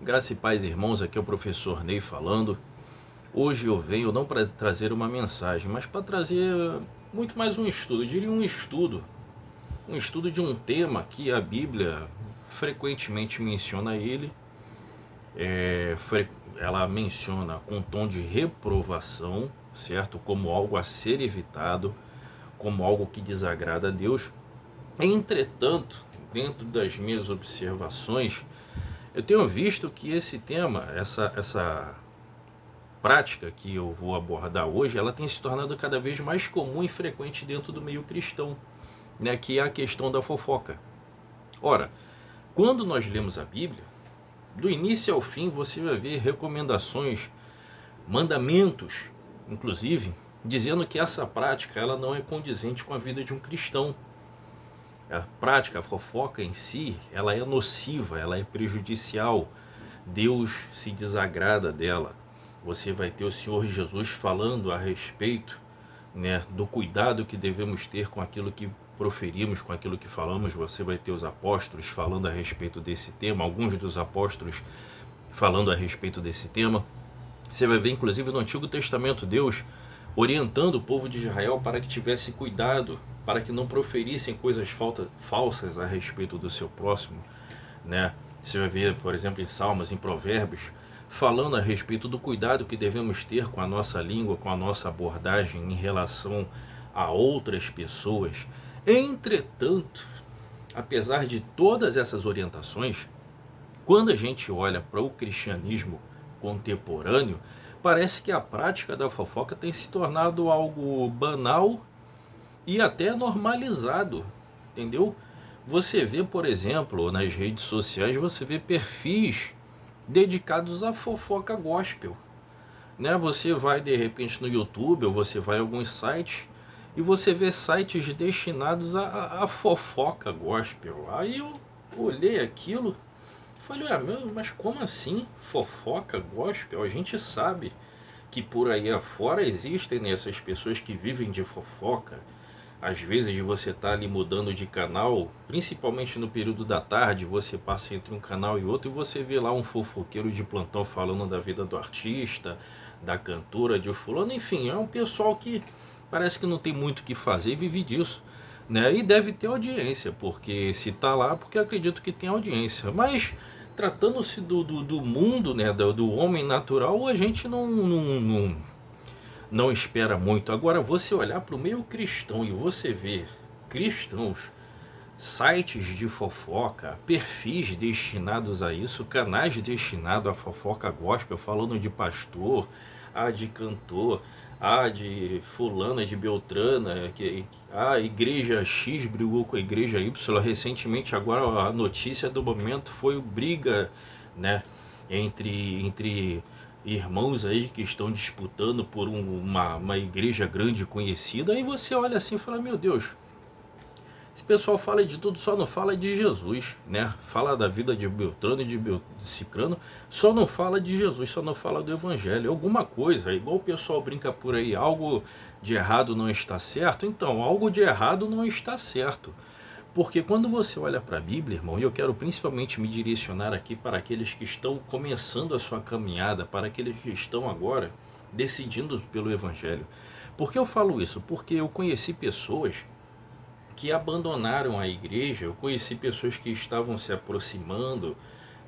Graça e paz, irmãos, aqui é o professor Ney falando. Hoje eu venho não para trazer uma mensagem, mas para trazer muito mais um estudo. Eu diria um estudo de um tema que a Bíblia frequentemente menciona ele. É, ela menciona com tom de reprovação, certo? Como algo a ser evitado, como algo que desagrada a Deus. Entretanto, dentro das minhas observações, eu tenho visto que esse tema, essa prática que eu vou abordar hoje, ela tem se tornado cada vez mais comum e frequente dentro do meio cristão, né, que é a questão da fofoca. Ora, quando nós lemos a Bíblia, do início ao fim você vai ver recomendações, mandamentos, inclusive, dizendo que essa prática ela não é condizente com a vida de um cristão. A prática, a fofoca em si, ela é nociva, ela é prejudicial. Deus se desagrada dela. Você vai ter o Senhor Jesus falando a respeito, né, do cuidado que devemos ter com aquilo que proferimos, com aquilo que falamos. Você vai ter os apóstolos falando a respeito desse tema, alguns dos apóstolos falando a respeito desse tema. Você vai ver, inclusive, no Antigo Testamento, Deus orientando o povo de Israel para que tivesse cuidado, para que não proferissem coisas falsas a respeito do seu próximo, né? Você vai ver, por exemplo, em Salmos, em Provérbios, falando a respeito do cuidado que devemos ter com a nossa língua, com a nossa abordagem em relação a outras pessoas. Entretanto, apesar de todas essas orientações, quando a gente olha para o cristianismo contemporâneo, parece que a prática da fofoca tem se tornado algo banal e até normalizado, entendeu? Você vê, por exemplo, nas redes sociais, você vê perfis dedicados à fofoca gospel, né? Você vai de repente no YouTube ou você vai em alguns sites e você vê sites destinados a fofoca gospel. Aí eu olhei aquilo e falei, mas como assim fofoca gospel? A gente sabe que por aí afora existem essas pessoas que vivem de fofoca. Às vezes você está ali mudando de canal, principalmente no período da tarde, você passa entre um canal e outro e você vê lá um fofoqueiro de plantão falando da vida do artista, da cantora, de fulano, enfim, é um pessoal que parece que não tem muito o que fazer e vive disso, né? E deve ter audiência, porque se está lá, porque eu acredito que tem audiência. Mas tratando-se do mundo, né, do homem natural, a gente não espera muito. Agora, você olhar para o meio cristão e você ver cristãos, sites de fofoca, perfis destinados a isso, canais destinados a fofoca gospel, falando de pastor, de cantor, de fulana, de beltrana, a igreja X brigou com a igreja Y. Recentemente, agora a notícia do momento foi briga, né, entre irmãos aí que estão disputando por uma igreja grande e conhecida. Aí você olha assim e fala, meu Deus, esse pessoal fala de tudo, só não fala de Jesus, né? Fala da vida de Beltrano e de Cicrano, só não fala de Jesus, só não fala do Evangelho. Alguma coisa, igual o pessoal brinca por aí, algo de errado não está certo. Então, algo de errado não está certo. Porque quando você olha para a Bíblia, irmão, e eu quero principalmente me direcionar aqui para aqueles que estão começando a sua caminhada, para aqueles que estão agora decidindo pelo Evangelho. Por que eu falo isso? Porque eu conheci pessoas que abandonaram a igreja, eu conheci pessoas que estavam se aproximando,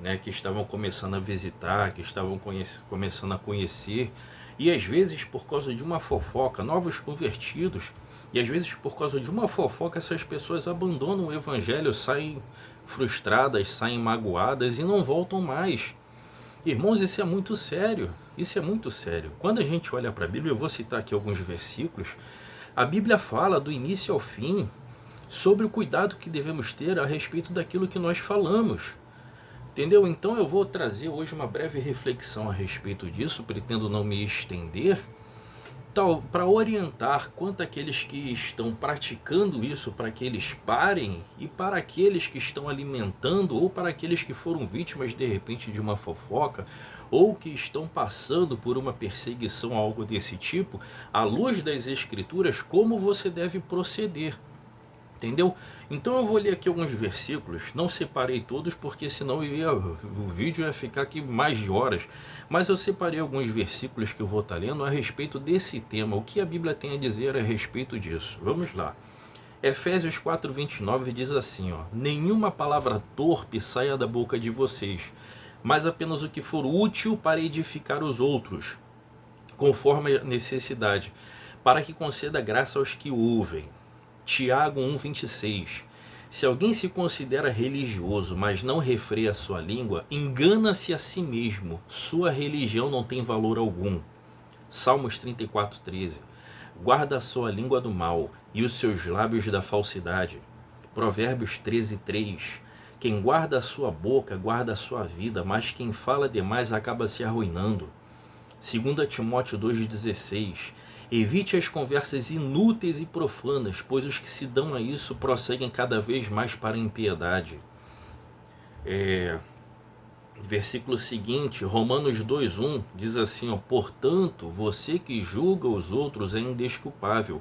né, que estavam começando a visitar, que estavam começando a conhecer, e às vezes por causa de uma fofoca, novos convertidos, e às vezes por causa de uma fofoca essas pessoas abandonam o evangelho, saem frustradas, saem magoadas e não voltam mais. Irmãos, isso é muito sério, isso é muito sério. Quando a gente olha para a Bíblia, eu vou citar aqui alguns versículos, a Bíblia fala do início ao fim sobre o cuidado que devemos ter a respeito daquilo que nós falamos. Entendeu? Então eu vou trazer hoje uma breve reflexão a respeito disso, pretendo não me estender, para orientar quanto àqueles que estão praticando isso, para que eles parem, e para aqueles que estão alimentando, ou para aqueles que foram vítimas de repente de uma fofoca, ou que estão passando por uma perseguição, algo desse tipo, à luz das Escrituras, como você deve proceder. Entendeu? Então eu vou ler aqui alguns versículos, não separei todos porque senão o vídeo ia ficar aqui mais de horas, mas eu separei alguns versículos que eu vou estar lendo a respeito desse tema, o que a Bíblia tem a dizer a respeito disso. Vamos lá. Efésios 4:29 diz assim, ó: nenhuma palavra torpe saia da boca de vocês, mas apenas o que for útil para edificar os outros, conforme a necessidade, para que conceda graça aos que ouvem. Tiago 1:26. Se alguém se considera religioso, mas não refreia a sua língua, engana-se a si mesmo. Sua religião não tem valor algum. Salmos 34:13. Guarda a sua língua do mal e os seus lábios da falsidade. Provérbios 13:3. Quem guarda a sua boca, guarda a sua vida, mas quem fala demais acaba se arruinando. 2 Timóteo 2,16. Evite as conversas inúteis e profanas, pois os que se dão a isso prosseguem cada vez mais para a impiedade. Versículo seguinte, Romanos 2,1, diz assim, ó: portanto, você que julga os outros é indesculpável,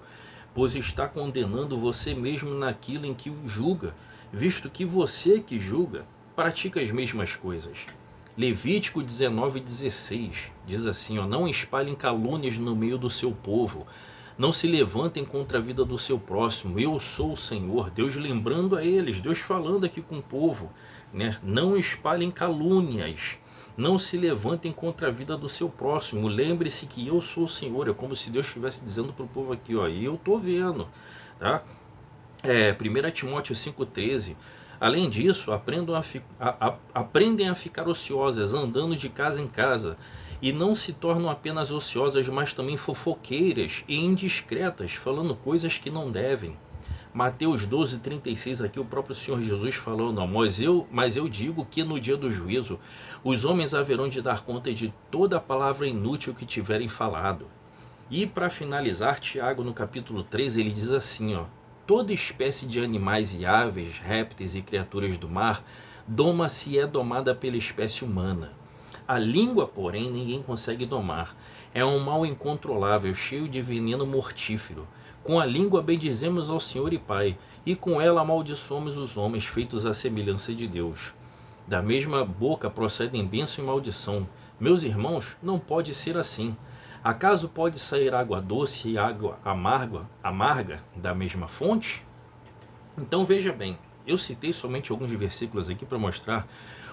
pois está condenando você mesmo naquilo em que o julga, visto que você que julga pratica as mesmas coisas. Levítico 19:16 diz assim, ó: não espalhem calúnias no meio do seu povo, não se levantem contra a vida do seu próximo, eu sou o Senhor. Deus lembrando a eles, Deus falando aqui com o povo, né? Não espalhem calúnias, não se levantem contra a vida do seu próximo, lembre-se que eu sou o Senhor. É como se Deus estivesse dizendo para o povo aqui, ó, e eu estou vendo, tá? 1 Timóteo 5,13. Além disso, aprendem a ficar ociosas, andando de casa em casa, e não se tornam apenas ociosas, mas também fofoqueiras e indiscretas, falando coisas que não devem. Mateus 12:36, aqui o próprio Senhor Jesus falou, não, mas eu digo que no dia do juízo, os homens haverão de dar conta de toda a palavra inútil que tiverem falado. E para finalizar, Tiago no capítulo 3, ele diz assim, ó: toda espécie de animais e aves, répteis e criaturas do mar, doma-se e é domada pela espécie humana. A língua, porém, ninguém consegue domar. É um mal incontrolável, cheio de veneno mortífero. Com a língua bendizemos ao Senhor e Pai, e com ela amaldiçoamos os homens, feitos à semelhança de Deus. Da mesma boca procedem bênção e maldição. Meus irmãos, não pode ser assim. Acaso pode sair água doce e água amarga da mesma fonte? Então veja bem, eu citei somente alguns versículos aqui para mostrar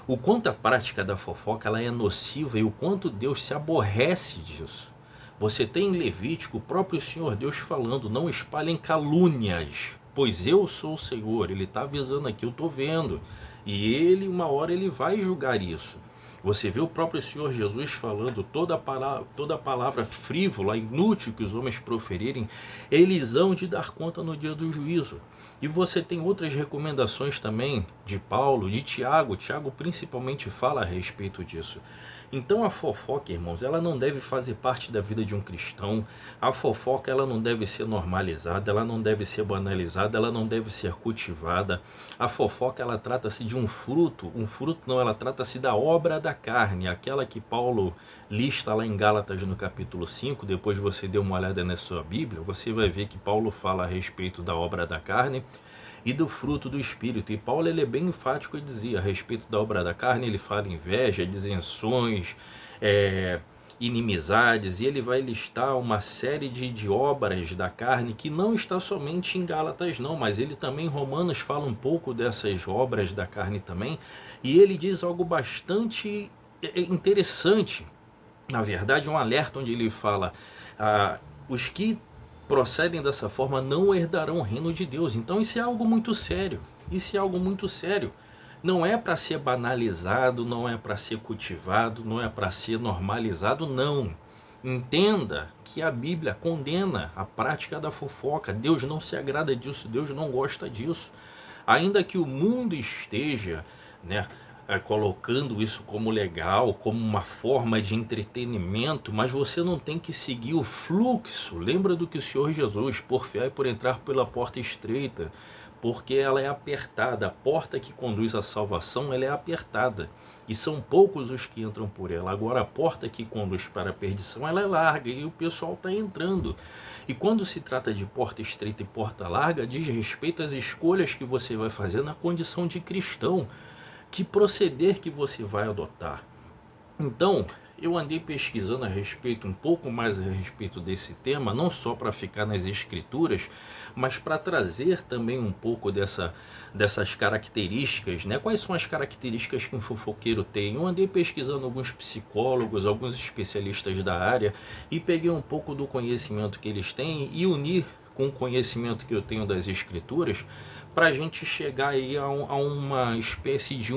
o quanto a prática da fofoca ela é nociva e o quanto Deus se aborrece disso. Você tem em Levítico o próprio Senhor Deus falando, não espalhem calúnias, pois eu sou o Senhor. Ele está avisando aqui, eu estou vendo. E ele, uma hora, ele vai julgar isso. Você vê o próprio Senhor Jesus falando, toda palavra frívola, inútil que os homens proferirem, eles hão de dar conta no dia do juízo. E você tem outras recomendações também de Paulo, de Tiago. Tiago principalmente fala a respeito disso. Então a fofoca, irmãos, ela não deve fazer parte da vida de um cristão. A fofoca, ela não deve ser normalizada, ela não deve ser banalizada, ela não deve ser cultivada. A fofoca, ela trata-se de um fruto não, ela trata-se da obra da carne, aquela que Paulo lista lá em Gálatas no capítulo 5, depois você dê uma olhada na sua Bíblia, você vai ver que Paulo fala a respeito da obra da carne e do fruto do Espírito. E Paulo ele é bem enfático e dizia a respeito da obra da carne, ele fala inveja, disenções, inimizades, e ele vai listar uma série de obras da carne que não está somente em Gálatas não, mas ele também em Romanos fala um pouco dessas obras da carne também, e ele diz algo bastante interessante, na verdade um alerta onde ele fala, os que procedem dessa forma não herdarão o reino de Deus. Então isso é algo muito sério, isso é algo muito sério. Não é para ser banalizado, não é para ser cultivado, não é para ser normalizado, não. Entenda que a Bíblia condena a prática da fofoca. Deus não se agrada disso, Deus não gosta disso. Ainda que o mundo esteja, né, colocando isso como legal, como uma forma de entretenimento, mas você não tem que seguir o fluxo. Lembra do que o Senhor Jesus, por fé e por entrar pela porta estreita, porque ela é apertada. A porta que conduz à salvação, ela é apertada, e são poucos os que entram por ela. Agora, a porta que conduz para a perdição, ela é larga, e o pessoal está entrando. E quando se trata de porta estreita e porta larga, diz respeito às escolhas que você vai fazer na condição de cristão, que proceder que você vai adotar. Então, eu andei pesquisando a respeito, um pouco mais a respeito desse tema, não só para ficar nas escrituras, mas para trazer também um pouco dessas características, né? Quais são as características que um fofoqueiro tem? Eu andei pesquisando alguns psicólogos, alguns especialistas da área, e peguei um pouco do conhecimento que eles têm e uni com o conhecimento que eu tenho das escrituras, para a gente chegar aí a uma espécie de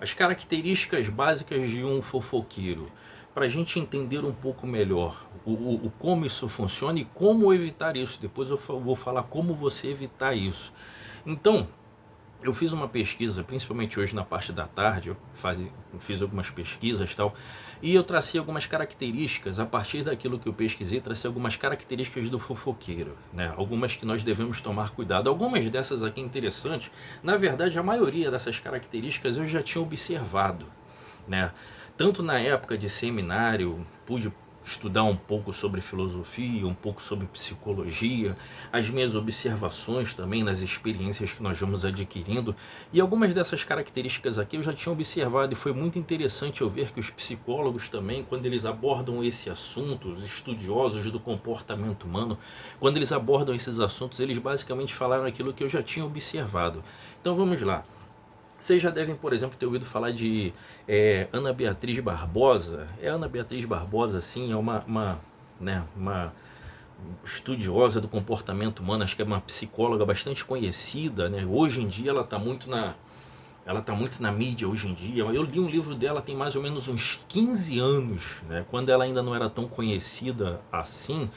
as características básicas de um fofoqueiro, para a gente entender um pouco melhor o como isso funciona e como evitar isso. Depois eu vou falar como você evitar isso. Então, eu fiz uma pesquisa, principalmente hoje na parte da tarde, eu fiz algumas pesquisas e tal, e eu tracei algumas características, a partir daquilo que eu pesquisei, tracei algumas características do fofoqueiro, né? Algumas que nós devemos tomar cuidado. Algumas dessas aqui interessantes, na verdade a maioria dessas características eu já tinha observado, né? Tanto na época de seminário, pude estudar um pouco sobre filosofia, um pouco sobre psicologia, as minhas observações também nas experiências que nós vamos adquirindo, e algumas dessas características aqui eu já tinha observado, e foi muito interessante eu ver que os psicólogos também, quando eles abordam esse assunto, os estudiosos do comportamento humano, quando eles abordam esses assuntos, eles basicamente falaram aquilo que eu já tinha observado. Então vamos lá. Vocês já devem, por exemplo, ter ouvido falar de Ana Beatriz Barbosa. Ana Beatriz Barbosa, sim, é uma estudiosa do comportamento humano, acho que é uma psicóloga bastante conhecida, né? Hoje em dia ela tá muito na mídia hoje em dia. Eu li um livro dela tem mais ou menos uns 15 anos, né? Quando ela ainda não era tão conhecida assim.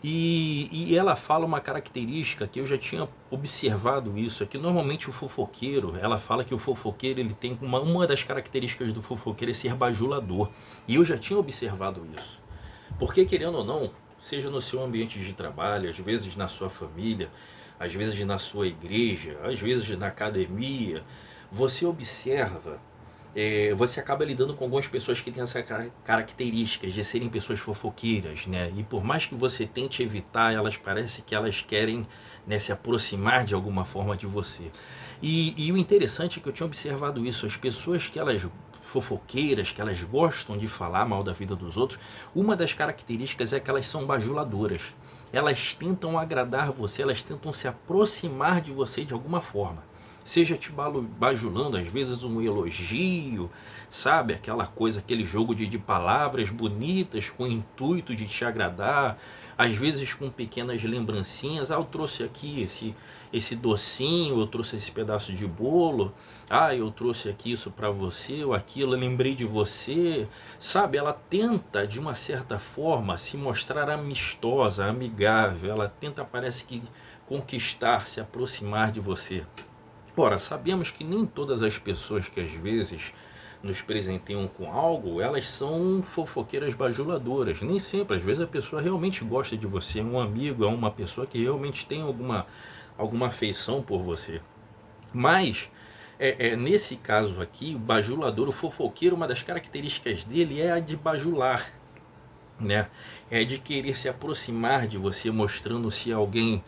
E ela fala uma característica que eu já tinha observado isso, é que normalmente o fofoqueiro, ela fala que o fofoqueiro, ele tem uma das características do fofoqueiro é ser bajulador. E eu já tinha observado isso. Porque, querendo ou não, seja no seu ambiente de trabalho, às vezes na sua família, às vezes na sua igreja, às vezes na academia, você observa, você acaba lidando com algumas pessoas que têm essa características de serem pessoas fofoqueiras, né? E por mais que você tente evitar, elas parecem que elas querem, né, se aproximar de alguma forma de você. E o interessante é que eu tinha observado isso, as pessoas que elas fofoqueiras, que elas gostam de falar mal da vida dos outros, uma das características é que elas são bajuladoras. Elas tentam agradar você, elas tentam se aproximar de você de alguma forma. Seja te bajulando, às vezes um elogio, sabe? Aquela coisa, aquele jogo de palavras bonitas com o intuito de te agradar, às vezes com pequenas lembrancinhas. Eu trouxe aqui esse docinho, eu trouxe esse pedaço de bolo, eu trouxe aqui isso para você, ou aquilo, eu lembrei de você, sabe? Ela tenta, de uma certa forma, se mostrar amistosa, amigável, ela tenta, parece que, conquistar, se aproximar de você. Ora, sabemos que nem todas as pessoas que às vezes nos presenteiam com algo, elas são fofoqueiras bajuladoras. Nem sempre, às vezes a pessoa realmente gosta de você, é um amigo, é uma pessoa que realmente tem alguma afeição por você. Mas, nesse caso aqui, o bajulador, o fofoqueiro, uma das características dele é a de bajular, né? É de querer se aproximar de você, mostrando-se alguém,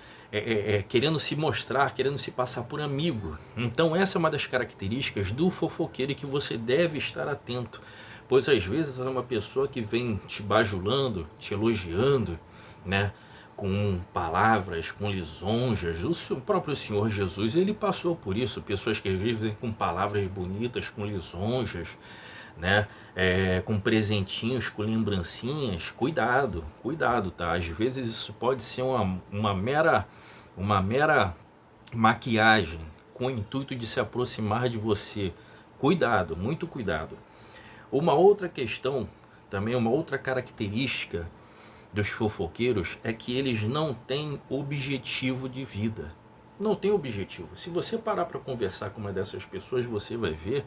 querendo se mostrar, querendo se passar por amigo. Então essa é uma das características do fofoqueiro que você deve estar atento, pois às vezes é uma pessoa que vem te bajulando, te elogiando, né? Com palavras, com lisonjas. O próprio Senhor Jesus, ele passou por isso, pessoas que vivem com palavras bonitas, com lisonjas, né? Com presentinhos, com lembrancinhas. Cuidado, cuidado, tá? Às vezes isso pode ser uma mera maquiagem com o intuito de se aproximar de você. Cuidado, muito cuidado. Uma outra questão, também uma outra característica dos fofoqueiros é que eles não têm objetivo de vida. Não tem objetivo. Se você parar para conversar com uma dessas pessoas, você vai ver,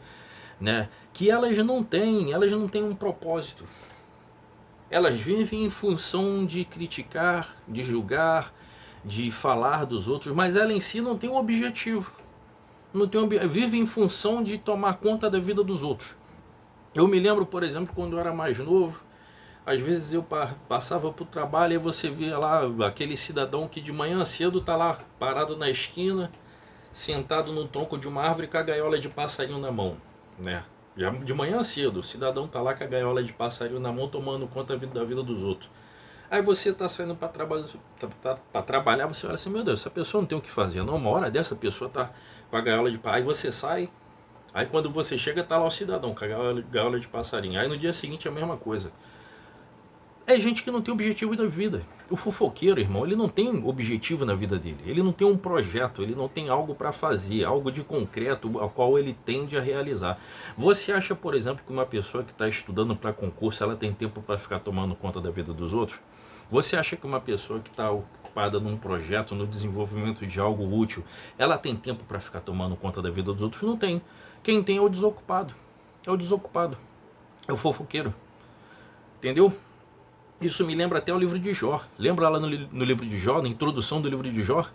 né, que elas não têm um propósito. Elas vivem em função de criticar, de julgar, de falar dos outros, mas ela em si não tem um objetivo. Não tem vive em função de tomar conta da vida dos outros. Eu me lembro, por exemplo, quando eu era mais novo, às vezes eu passava para o trabalho e você via lá aquele cidadão que de manhã cedo tá lá parado na esquina, sentado no tronco de uma árvore com a gaiola de passarinho na mão, né? Já de manhã cedo, o cidadão tá lá com a gaiola de passarinho na mão, tomando conta da vida dos outros. Aí você tá saindo para trabalhar, você olha assim, meu Deus, essa pessoa não tem o que fazer, não, uma hora dessa pessoa tá com a gaiola de passarinho. Aí você sai, aí quando você chega tá lá o cidadão com a gaiola de passarinho. Aí no dia seguinte é a mesma coisa. É gente que não tem objetivo da vida. O fofoqueiro, irmão, ele não tem objetivo na vida dele. Ele não tem um projeto, ele não tem algo para fazer, algo de concreto ao qual ele tende a realizar. Você acha, por exemplo, que uma pessoa que está estudando para concurso, ela tem tempo para ficar tomando conta da vida dos outros? Você acha que uma pessoa que está ocupada num projeto, no desenvolvimento de algo útil, ela tem tempo para ficar tomando conta da vida dos outros? Não tem. Quem tem é o desocupado. É o desocupado. É o fofoqueiro. Entendeu? Isso me lembra até o livro de Jó. Lembra lá no livro de Jó, na introdução do livro de Jó?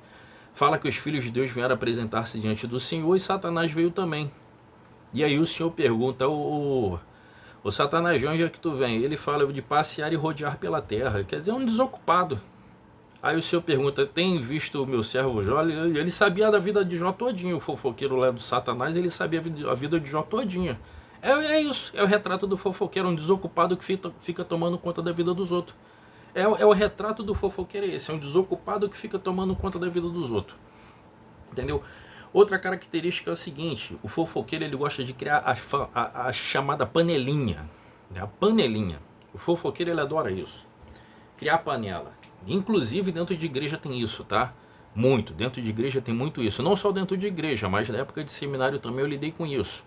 Fala que os filhos de Deus vieram apresentar-se diante do Senhor e Satanás veio também. E aí o Senhor pergunta, o Satanás, de onde é que tu vem? Ele fala de passear e rodear pela terra. Quer dizer, é um desocupado. Aí o Senhor pergunta, tem visto o meu servo Jó? Ele sabia da vida de Jó todinho. O fofoqueiro lá do Satanás, ele sabia a vida de Jó todinha. É isso, é o retrato do fofoqueiro, um desocupado que fica tomando conta da vida dos outros. É o retrato do fofoqueiro esse, é um desocupado que fica tomando conta da vida dos outros. Entendeu? Outra característica é o seguinte, o fofoqueiro ele gosta de criar a chamada panelinha. A panelinha. O fofoqueiro ele adora isso. Criar panela. Inclusive dentro de igreja tem isso, tá? Muito, dentro de igreja tem muito isso. Não só dentro de igreja, mas na época de seminário também eu lidei com isso.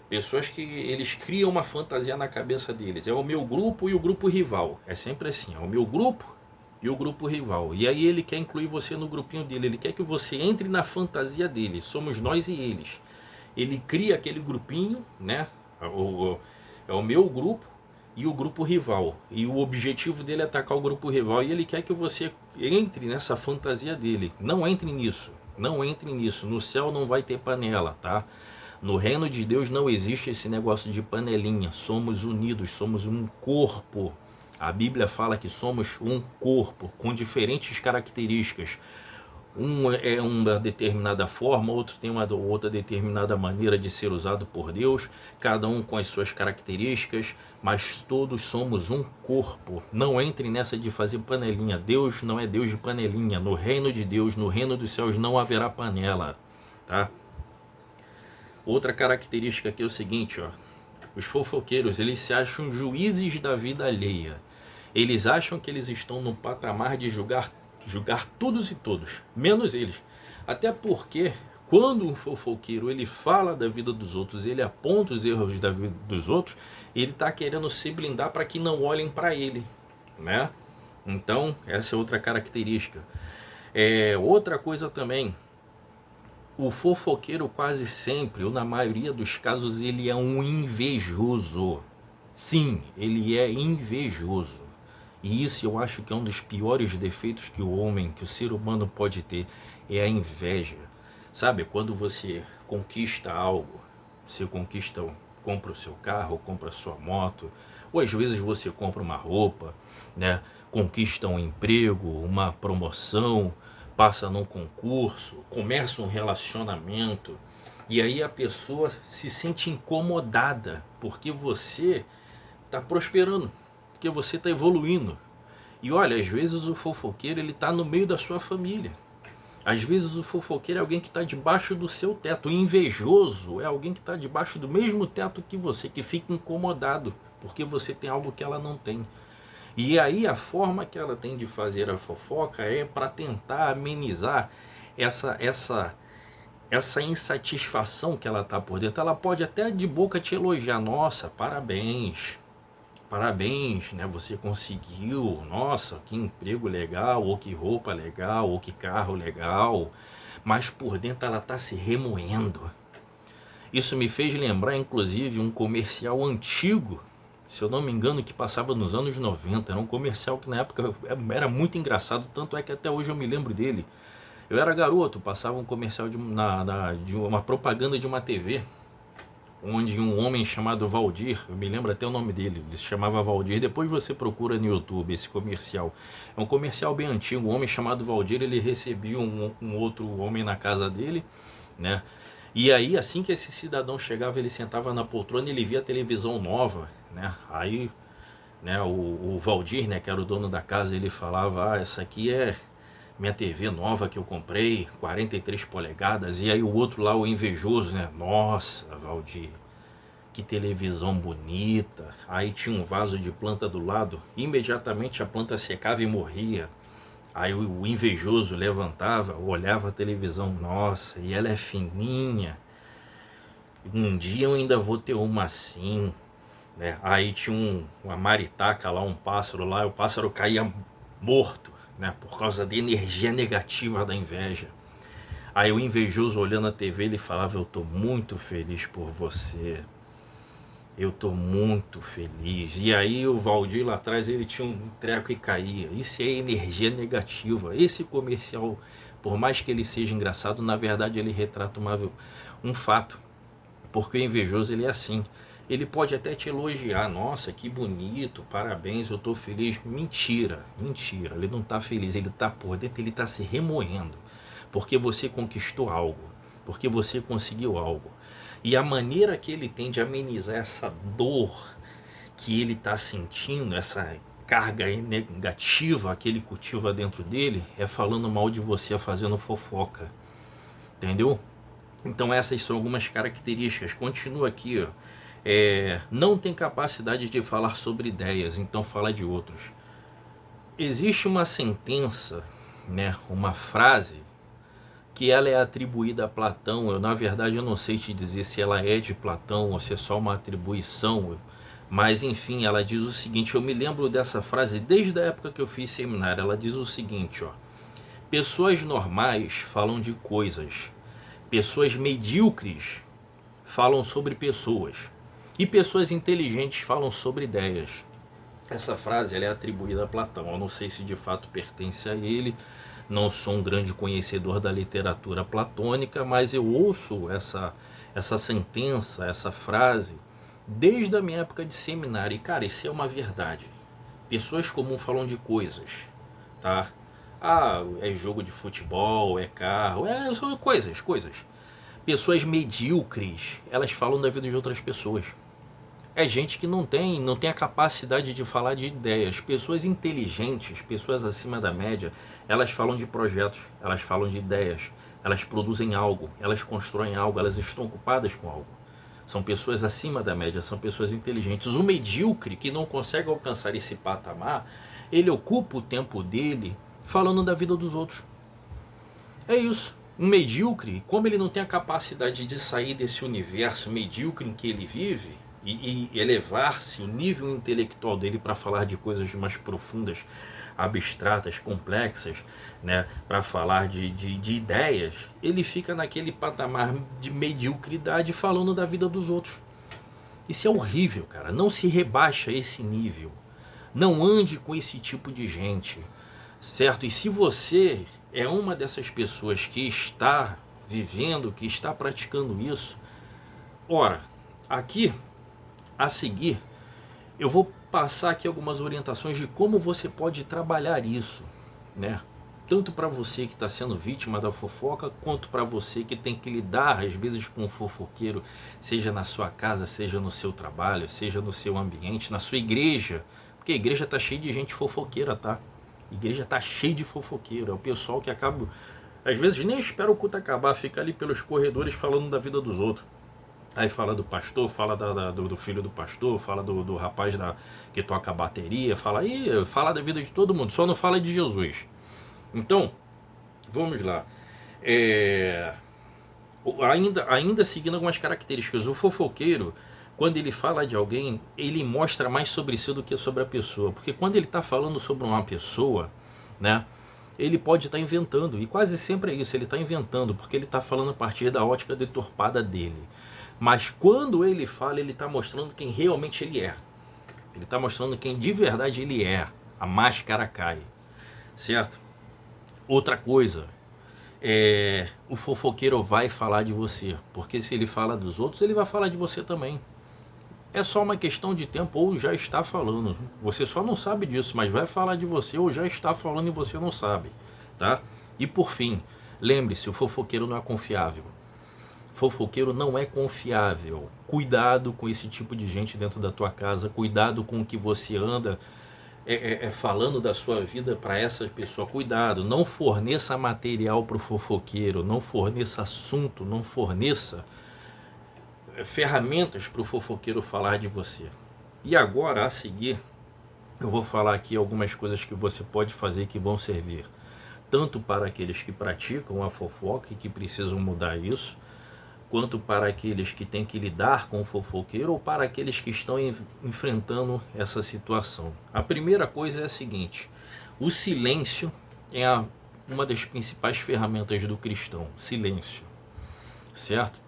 Pessoas que eles criam uma fantasia na cabeça deles. É o meu grupo e o grupo rival. É sempre assim, é o meu grupo e o grupo rival. E aí ele quer incluir você no grupinho dele. Ele quer que você entre na fantasia dele. Somos nós e eles. Ele cria aquele grupinho, né? É o meu grupo e o grupo rival. E o objetivo dele é atacar o grupo rival. E ele quer que você entre nessa fantasia dele. Não entre nisso. Não entre nisso. No céu não vai ter panela, tá? No reino de Deus não existe esse negócio de panelinha. Somos unidos, somos um corpo. A Bíblia fala que somos um corpo com diferentes características. Um é uma determinada forma, outro tem uma outra determinada maneira de ser usado por Deus, cada um com as suas características, mas todos somos um corpo. Não entre nessa de fazer panelinha. Deus não é Deus de panelinha. No reino de Deus, no reino dos céus, não haverá panela, tá? Outra característica aqui é o seguinte, ó. Os fofoqueiros, eles se acham juízes da vida alheia. Eles acham que eles estão no patamar de julgar todos e todos, menos eles. Até porque, quando um fofoqueiro ele fala da vida dos outros, ele aponta os erros da vida dos outros, ele está querendo se blindar para que não olhem para ele, né? Então, essa é outra característica. Outra coisa também, o fofoqueiro quase sempre, ou na maioria dos casos, ele é um invejoso. Sim, ele é invejoso. E isso eu acho que é um dos piores defeitos que o homem, que o ser humano pode ter, é a inveja. Sabe, quando você conquista algo, você compra o seu carro, compra a sua moto, ou às vezes você compra uma roupa, né? Conquista um emprego, uma promoção, passa num concurso, começa um relacionamento, e aí a pessoa se sente incomodada porque você está prosperando, porque você está evoluindo. E olha, às vezes o fofoqueiro ele está no meio da sua família. Às vezes o fofoqueiro é alguém que está debaixo do seu teto. O invejoso é alguém que está debaixo do mesmo teto que você, que fica incomodado porque você tem algo que ela não tem. E aí a forma que ela tem de fazer a fofoca é para tentar amenizar essa insatisfação que ela está por dentro. Ela pode até de boca te elogiar, nossa, parabéns, né? Você conseguiu, nossa, que emprego legal, ou que roupa legal, ou que carro legal, mas por dentro ela está se remoendo. Isso me fez lembrar, inclusive, um comercial antigo se eu não me engano, que passava nos anos 90. Era um comercial que na época era muito engraçado, tanto é que até hoje eu me lembro dele. Eu era garoto, passava um comercial de uma propaganda de uma TV, onde um homem chamado Valdir, eu me lembro até o nome dele, ele se chamava Valdir, depois você procura no YouTube esse comercial. É um comercial bem antigo, um homem chamado Valdir, ele recebia um outro homem na casa dele, né? E aí, assim que esse cidadão chegava, ele sentava na poltrona e ele via a televisão nova, né? Aí, né, o Valdir, né, que era o dono da casa, ele falava, essa aqui é minha TV nova que eu comprei, 43 polegadas. E aí o outro lá, o invejoso, né? Nossa, Valdir, que televisão bonita. Aí tinha um vaso de planta do lado, imediatamente a planta secava e morria. Aí o invejoso levantava, olhava a televisão, nossa, e ela é fininha. Um dia eu ainda vou ter uma assim, né? Aí tinha uma maritaca lá, um pássaro lá, o pássaro caía morto, né? Por causa da energia negativa da inveja. Aí o invejoso olhando a TV, ele falava, eu tô muito feliz por você. Eu tô muito feliz. E aí o Valdir lá atrás, ele tinha um treco e caía. Isso é energia negativa. Esse comercial, por mais que ele seja engraçado, na verdade ele retrata um fato. Porque o invejoso, ele é assim. Ele pode até te elogiar. Nossa, que bonito, parabéns, eu tô feliz. Mentira, mentira. Ele não tá feliz, ele tá por dentro, ele tá se remoendo. Porque você conquistou algo. Porque você conseguiu algo. E a maneira que ele tem de amenizar essa dor que ele está sentindo, essa carga negativa que ele cultiva dentro dele, é falando mal de você, fazendo fofoca. Entendeu? Então essas são algumas características. Continua aqui, ó. Não tem capacidade de falar sobre ideias, então fala de outros. Existe uma sentença, né, uma frase que ela é atribuída a Platão. Na verdade eu não sei te dizer se ela é de Platão ou se é só uma atribuição, mas enfim, ela diz o seguinte, eu me lembro dessa frase desde a época que eu fiz seminário. Ela diz o seguinte, ó: pessoas normais falam de coisas, pessoas medíocres falam sobre pessoas, e pessoas inteligentes falam sobre ideias. Essa frase ela é atribuída a Platão. Eu não sei se de fato pertence a ele, não sou um grande conhecedor da literatura platônica, mas eu ouço essa sentença, essa frase, desde a minha época de seminário. E cara, isso é uma verdade. Pessoas comuns falam de coisas, tá? É jogo de futebol, é carro, são coisas. Pessoas medíocres, elas falam da vida de outras pessoas. É gente que não tem a capacidade de falar de ideias. Pessoas inteligentes, pessoas acima da média, elas falam de projetos, elas falam de ideias, elas produzem algo, elas constroem algo, elas estão ocupadas com algo. São pessoas acima da média, são pessoas inteligentes. O medíocre, que não consegue alcançar esse patamar, ele ocupa o tempo dele falando da vida dos outros. É isso. Um medíocre, como ele não tem a capacidade de sair desse universo medíocre em que ele vive, e elevar-se o nível intelectual dele para falar de coisas mais profundas, abstratas, complexas, né, para falar de ideias, ele fica naquele patamar de mediocridade falando da vida dos outros. Isso é horrível, cara. Não se rebaixa a esse nível. Não ande com esse tipo de gente, certo? E se você é uma dessas pessoas que está vivendo, que está praticando isso, ora, aqui a seguir, eu vou passar aqui algumas orientações de como você pode trabalhar isso, né? Tanto para você que está sendo vítima da fofoca, quanto para você que tem que lidar às vezes com um fofoqueiro, seja na sua casa, seja no seu trabalho, seja no seu ambiente, na sua igreja, porque a igreja está cheia de gente fofoqueira, tá? A igreja está cheia de fofoqueiro, é o pessoal que acaba, às vezes nem espera o culto acabar, fica ali pelos corredores falando da vida dos outros. Aí fala do pastor, fala do filho do pastor, fala do rapaz que toca a bateria, fala da vida de todo mundo, só não fala de Jesus. Então, vamos lá. Ainda seguindo algumas características, o fofoqueiro, quando ele fala de alguém, ele mostra mais sobre si do que sobre a pessoa. Porque quando ele está falando sobre uma pessoa, né, ele pode estar inventando, e quase sempre é isso, ele está inventando, porque ele está falando a partir da ótica deturpada dele. Mas quando ele fala, ele está mostrando quem realmente ele é. Ele está mostrando quem de verdade ele é. A máscara cai, certo? Outra coisa, o fofoqueiro vai falar de você, porque se ele fala dos outros, ele vai falar de você também. É só uma questão de tempo, ou já está falando. Você só não sabe disso, mas vai falar de você, ou já está falando e você não sabe, tá? E por fim, lembre-se, o fofoqueiro não é confiável. Fofoqueiro não é confiável. Cuidado com esse tipo de gente dentro da tua casa, cuidado com o que você anda falando da sua vida para essas pessoas. Cuidado, não forneça material para o fofoqueiro, não forneça assunto, não forneça ferramentas para o fofoqueiro falar de você. E agora, a seguir, eu vou falar aqui algumas coisas que você pode fazer que vão servir tanto para aqueles que praticam a fofoca e que precisam mudar isso, quanto para aqueles que têm que lidar com o fofoqueiro ou para aqueles que estão enfrentando essa situação. A primeira coisa é a seguinte: o silêncio é uma das principais ferramentas do cristão. Silêncio, certo?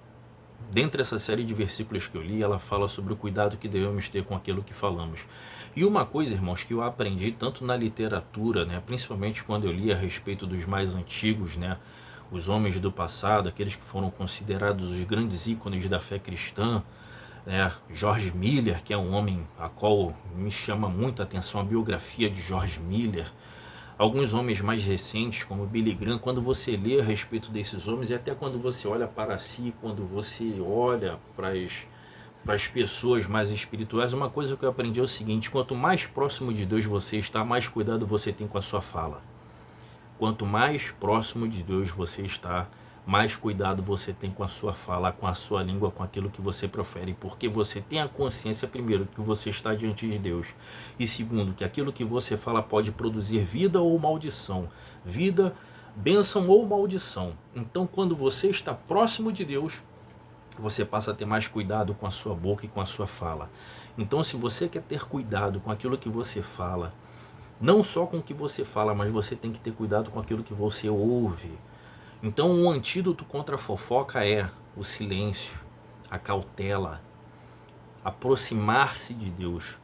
Dentre essa série de versículos que eu li, ela fala sobre o cuidado que devemos ter com aquilo que falamos. E uma coisa, irmãos, que eu aprendi tanto na literatura, né, principalmente quando eu li a respeito dos mais antigos, né, os homens do passado, aqueles que foram considerados os grandes ícones da fé cristã, né, George Miller, que é um homem a qual me chama muito a atenção a biografia de George Miller. Alguns homens mais recentes, como Billy Graham, quando você lê a respeito desses homens, e até quando você olha para si, quando você olha para as pessoas mais espirituais, uma coisa que eu aprendi é o seguinte: quanto mais próximo de Deus você está, mais cuidado você tem com a sua fala. Quanto mais próximo de Deus você está, mais cuidado você tem com a sua fala, com a sua língua, com aquilo que você profere, porque você tem a consciência, primeiro, que você está diante de Deus, e segundo, que aquilo que você fala pode produzir vida ou maldição, vida, bênção ou maldição. Então, quando você está próximo de Deus, você passa a ter mais cuidado com a sua boca e com a sua fala. Então, se você quer ter cuidado com aquilo que você fala, não só com o que você fala, mas você tem que ter cuidado com aquilo que você ouve. Então, um antídoto contra a fofoca é o silêncio, a cautela, aproximar-se de Deus.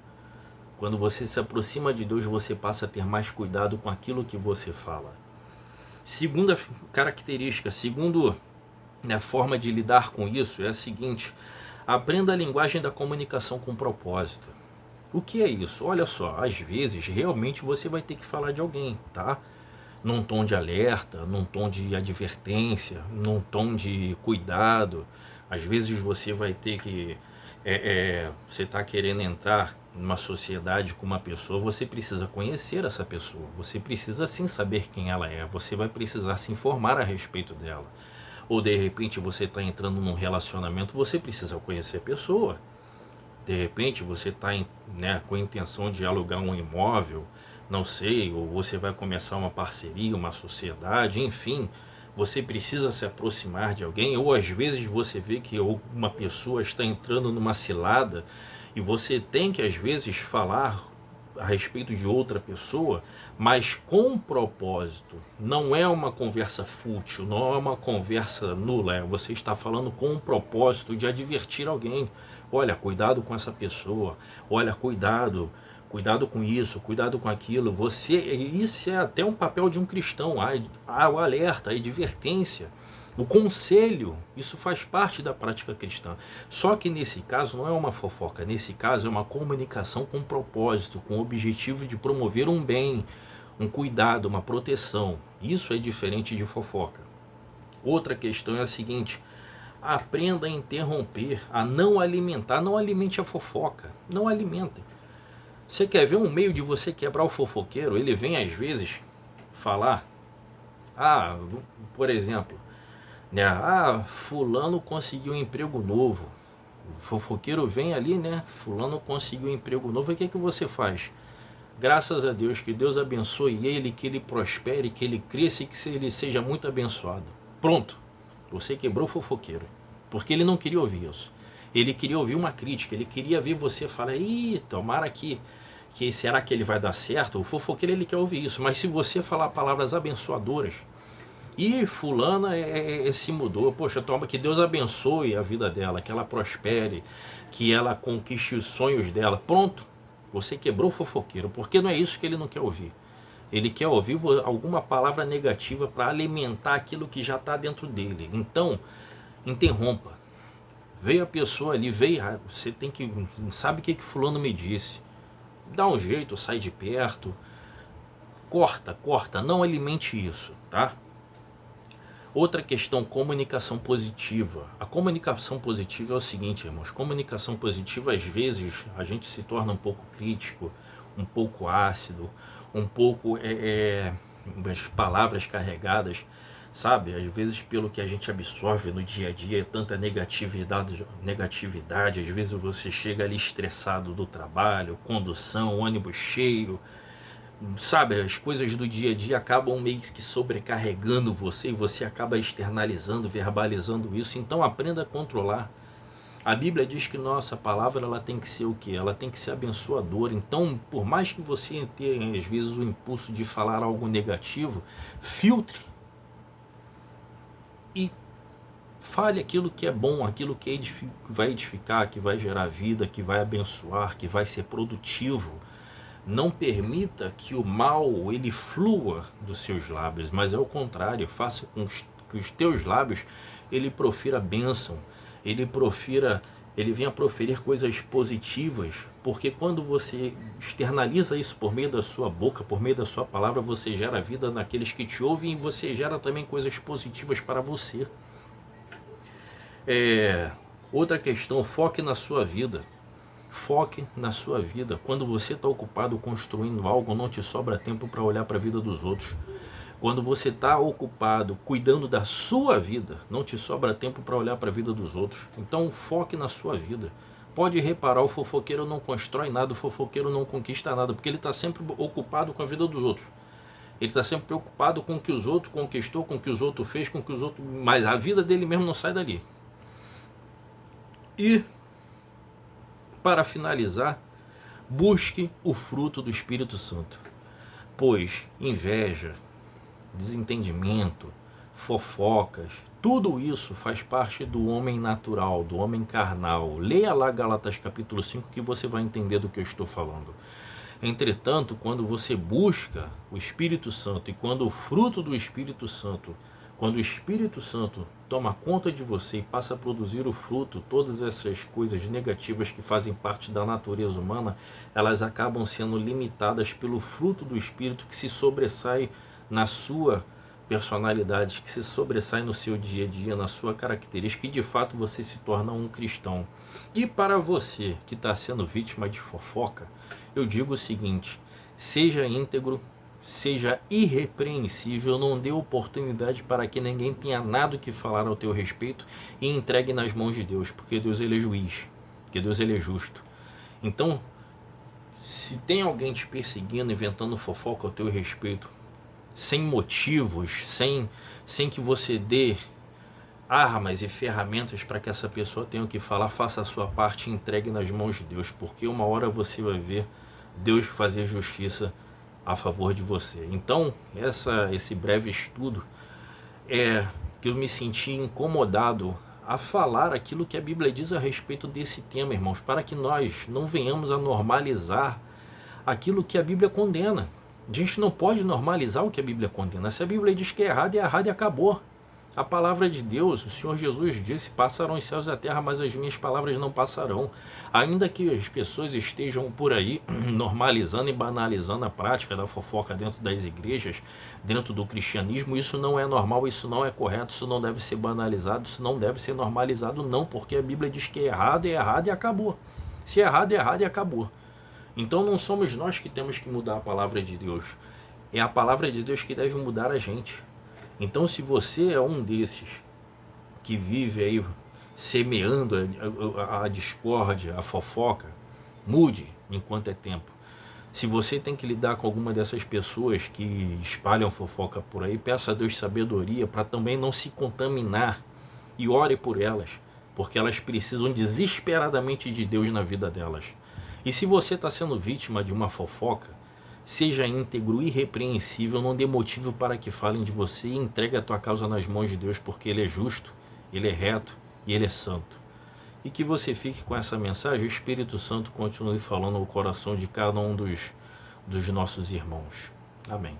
Quando você se aproxima de Deus, você passa a ter mais cuidado com aquilo que você fala. Segunda característica, a forma de lidar com isso é a seguinte: aprenda a linguagem da comunicação com propósito. O que é isso? Olha só, às vezes realmente você vai ter que falar de alguém, tá? Num tom de alerta, num tom de advertência, num tom de cuidado. Às vezes você vai ter que... você está querendo entrar numa sociedade com uma pessoa, você precisa conhecer essa pessoa, você precisa sim saber quem ela é, você vai precisar se informar a respeito dela. Ou de repente você está entrando num relacionamento, você precisa conhecer a pessoa. De repente você está com a intenção de alugar um imóvel, não sei, ou você vai começar uma parceria, uma sociedade, enfim, você precisa se aproximar de alguém. Ou às vezes você vê que uma pessoa está entrando numa cilada e você tem que às vezes falar a respeito de outra pessoa, mas com propósito. Não é uma conversa fútil, não é uma conversa nula, você está falando com um propósito de advertir alguém. Olha, cuidado com essa pessoa, olha, cuidado com isso, cuidado com aquilo. Isso é até um papel de um cristão, o alerta, a advertência, o conselho. Isso faz parte da prática cristã. Só que nesse caso não é uma fofoca, nesse caso é uma comunicação com propósito, com o objetivo de promover um bem, um cuidado, uma proteção. Isso é diferente de fofoca. Outra questão é a seguinte: aprenda a interromper, a não alimentar. Não alimente a fofoca, não alimente. Você quer ver um meio de você quebrar o fofoqueiro? Ele vem às vezes falar, por exemplo, né, fulano conseguiu um emprego novo. O fofoqueiro vem ali, né, fulano conseguiu um emprego novo. E o que que você faz? Graças a Deus, que Deus abençoe ele, que ele prospere, que ele cresça e que ele seja muito abençoado. Pronto, você quebrou o fofoqueiro, porque ele não queria ouvir isso. Ele queria ouvir uma crítica, ele queria ver você falar, tomara que será que ele vai dar certo? O fofoqueiro, ele quer ouvir isso, mas se você falar palavras abençoadoras, fulana se mudou, poxa, toma, que Deus abençoe a vida dela, que ela prospere, que ela conquiste os sonhos dela, pronto, Você quebrou o fofoqueiro, porque não é isso que ele não quer ouvir. Ele quer ouvir alguma palavra negativa para alimentar aquilo que já está dentro dele. Então, interrompa. Veio a pessoa ali, você tem que, sabe o que fulano me disse. Dá um jeito, sai de perto. Corta, não alimente isso, tá? Outra questão, comunicação positiva. A comunicação positiva é o seguinte, irmãos. Comunicação positiva, às vezes, a gente se torna um pouco crítico, um pouco ácido, um pouco as palavras carregadas, sabe? Às vezes, pelo que a gente absorve no dia a dia, tanta negatividade. Às vezes você chega ali estressado do trabalho, condução, ônibus cheio, sabe, as coisas do dia a dia acabam meio que sobrecarregando você e você acaba externalizando, verbalizando isso. Então aprenda a controlar. A Bíblia diz que nossa palavra ela tem que ser o quê? Ela tem que ser abençoadora. Então, por mais que você tenha às vezes o impulso de falar algo negativo, filtre e fale aquilo que é bom, aquilo que vai edificar, que vai gerar vida, que vai abençoar, que vai ser produtivo. Não permita que o mal ele flua dos seus lábios, mas é o contrário. Faça com que os teus lábios ele profira bênção, ele venha proferir coisas positivas, porque quando você externaliza isso por meio da sua boca, por meio da sua palavra, você gera vida naqueles que te ouvem e você gera também coisas positivas para você. Outra questão, foque na sua vida. Foque na sua vida. Quando você está ocupado construindo algo, não te sobra tempo para olhar para a vida dos outros. Quando você está ocupado cuidando da sua vida, não te sobra tempo para olhar para a vida dos outros. Então foque na sua vida. Pode reparar, o fofoqueiro não constrói nada, o fofoqueiro não conquista nada, porque ele está sempre ocupado com a vida dos outros. Ele está sempre preocupado com o que os outros conquistou, com o que os outros fez, com o que os outros... Mas a vida dele mesmo não sai dali. E para finalizar, busque o fruto do Espírito Santo, pois inveja, desentendimento, fofocas, tudo isso faz parte do homem natural, do homem carnal. Leia lá Gálatas capítulo 5 que você vai entender do que eu estou falando. Entretanto, quando você busca o Espírito Santo e quando o fruto do Espírito Santo, quando o Espírito Santo toma conta de você e passa a produzir o fruto, todas essas coisas negativas que fazem parte da natureza humana, elas acabam sendo limitadas pelo fruto do Espírito que se sobressai na sua personalidade, que se sobressai no seu dia a dia, na sua característica, e de fato você se torna um cristão. E para você que está sendo vítima de fofoca, eu digo o seguinte: seja íntegro, seja irrepreensível, não dê oportunidade para que ninguém tenha nada o que falar ao teu respeito e entregue nas mãos de Deus, porque Deus ele é juiz, porque Deus ele é justo. Então, se tem alguém te perseguindo, inventando fofoca ao teu respeito, sem motivos, sem que você dê armas e ferramentas para que essa pessoa tenha o que falar, faça a sua parte e entregue nas mãos de Deus, porque uma hora você vai ver Deus fazer justiça a favor de você. Então, esse breve estudo é que eu me senti incomodado a falar aquilo que a Bíblia diz a respeito desse tema, irmãos, para que nós não venhamos a normalizar aquilo que a Bíblia condena. A gente não pode normalizar o que a Bíblia condena. Se a Bíblia diz que é errado e acabou. A palavra de Deus, o Senhor Jesus disse: passarão os céus e a terra, mas as minhas palavras não passarão. Ainda que as pessoas estejam por aí normalizando e banalizando a prática da fofoca dentro das igrejas, dentro do cristianismo, isso não é normal, isso não é correto, isso não deve ser banalizado, isso não deve ser normalizado, não, porque a Bíblia diz que é errado e acabou. Se é errado e acabou. Então não somos nós que temos que mudar a palavra de Deus, é a palavra de Deus que deve mudar a gente. Então, se você é um desses que vive aí semeando a discórdia, a fofoca, mude enquanto é tempo. Se você tem que lidar com alguma dessas pessoas que espalham fofoca por aí, peça a Deus sabedoria para também não se contaminar e ore por elas, porque elas precisam desesperadamente de Deus na vida delas. E se você está sendo vítima de uma fofoca, seja íntegro, irrepreensível, não dê motivo para que falem de você e entregue a tua causa nas mãos de Deus, porque Ele é justo, Ele é reto e Ele é santo. e que você fique com essa mensagem, o Espírito Santo continue falando no coração de cada um dos nossos irmãos. Amém.